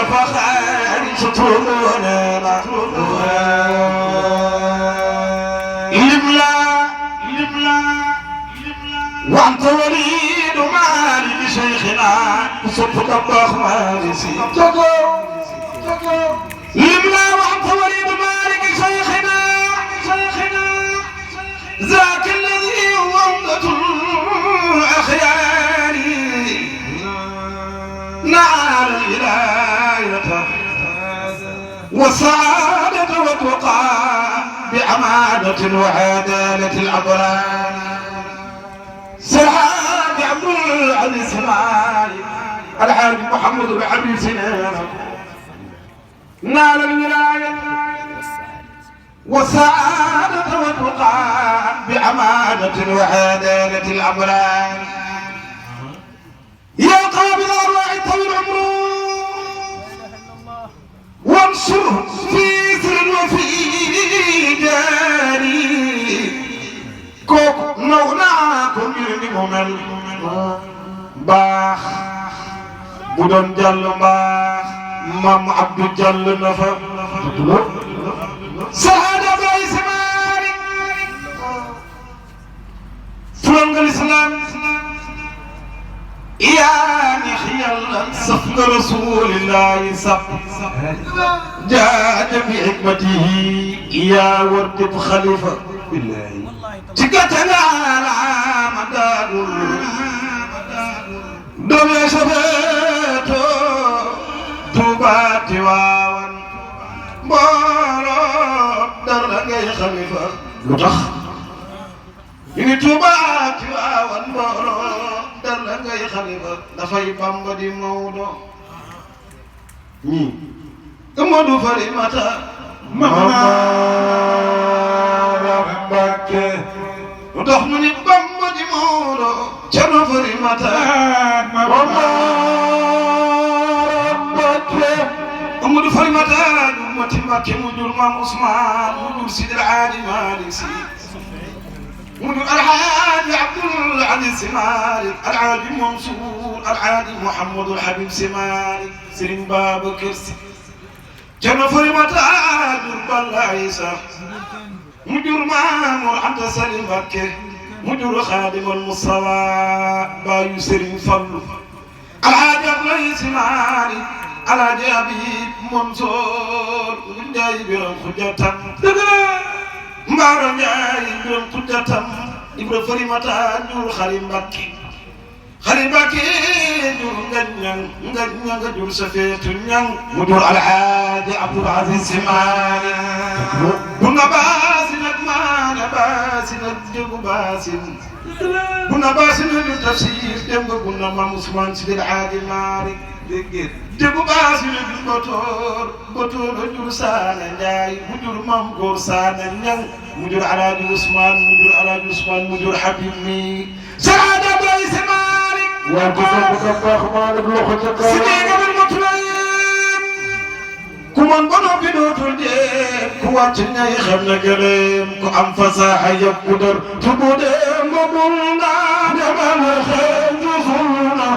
فخاري ستروننا وانت وليد مالي لشيخنا صدق الله مالسي لملا وانت وليد مالك شيخنا ذاك الذي هو عمدة الأخيار نال الولاية والسعادة والوقار بعمادة وعدالة الأبرار سرحان عبد العزيز اسماعيل الحاج محمد بن عبد سنان نال الولاية والسعادة والوقار بعمادة وعدالة الأبرار يا قابل أرواح طويل عمره وانصره في سر وفي جاري كوك نوناكم يرمي باخ بدون جل باخ مام عبد جل نفر سهادة باي سماري فرنج الإسلام يا نخيل صفق رسول الله صفق جاد بحكمته يا ورد خليفة بالله تكتنا على مدار دنيا شفيتو توباتي واوان بورو درجة خليفة لطخ ini Tuubaa Tiwaawan mbooloo dara ngay xalifa dafay Bamba di Maodo ñii Amadou Farimata Maam Mbakke lu tax ñu ni Bamba di Maodo Cerno Farimata Maam Mbakke Amadou Farimata ñu mati Mbakke mu jur Maam Ousmane mu jur Sidi El Hadji Malick Sy مدير الحاج عبد العزيز سمارك الحاج منصور الحاج محمد الحبيب سمارك سرين باب كرسي جنة فريمة جرب عيسى مدير مامور عبد السليم بكر مدير خادم المصطفى بايو سرين فلو الحاج عبد العزيز سمارك الحاج حبيب منصور جاي بيرم خجة Mbaro Njaay Biram Kuddatam Ibra Farimata jur Xarim Mbàkke jur Ngañang nga jur Safeetu Ñang mu jur Alxaaji Abdul Aziz Si Maalik Buna Baasin ak Maana Baasin ak Jógu Baasin Buna Baasin ak Tafsir dem nga Buna Maam Usmaan Si Alxaaji Maalik Jógu Baasin ak Botoor a jur Saana Njaay mu jur Maam Góor Saana Ñang mu jur Alaaji Usmaan mu jur Habib mi Saada Baay Si Maalik waa ko ko baax Maalik loxo ca kaw si néega bil mutlayin ku man ba noppi dootul jéem ku wàcc ñay xam na gëleem ku am fasaaxa yëpp ku dër tubu dem ba bul naa demal xeem jusul na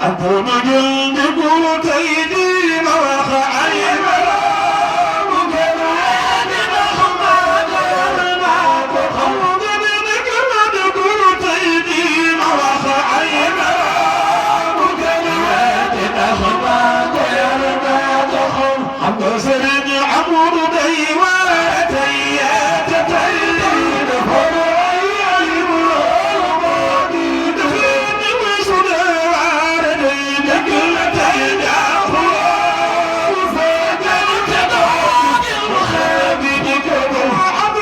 Abuna